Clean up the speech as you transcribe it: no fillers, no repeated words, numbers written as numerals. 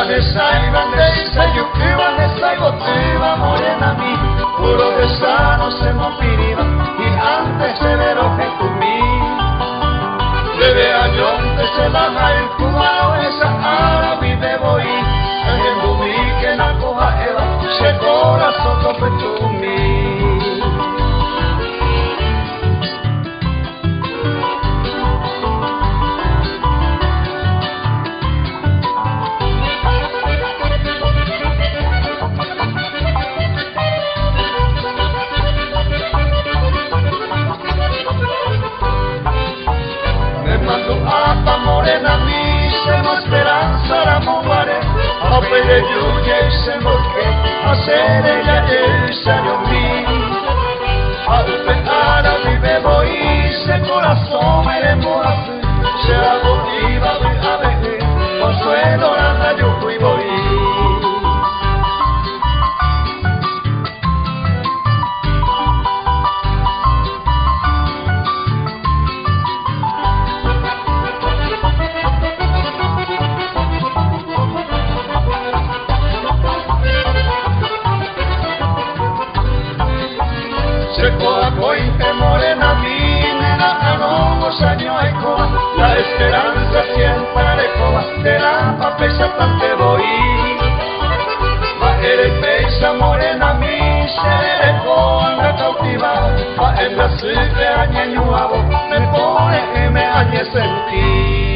Vanessa y Vanessa, Yuki, Vanessa y Botiva, morena mi, puro de sano se mopiriba, y antes se veró que tú mi. Debe a Yonte se baja el cubano, esa ara vive voy, en el bumi que na coja eva, se corazón tope tú mi. Morena mi, se mo esperanza la movaré, a pele lluvia y se volque, a ser ella el sayo mi. A upeara vive voy, se corazón me demora, se hago iba a ver, consuelo la rayo fui voy. Morena mi, nena, años hay coba, la esperanza siempre recoba, de la papesa tante voy. Va eres pesa morena mi, se recoba la cautiva, va en la sirve añeñuavo, me pone que me añe sentir.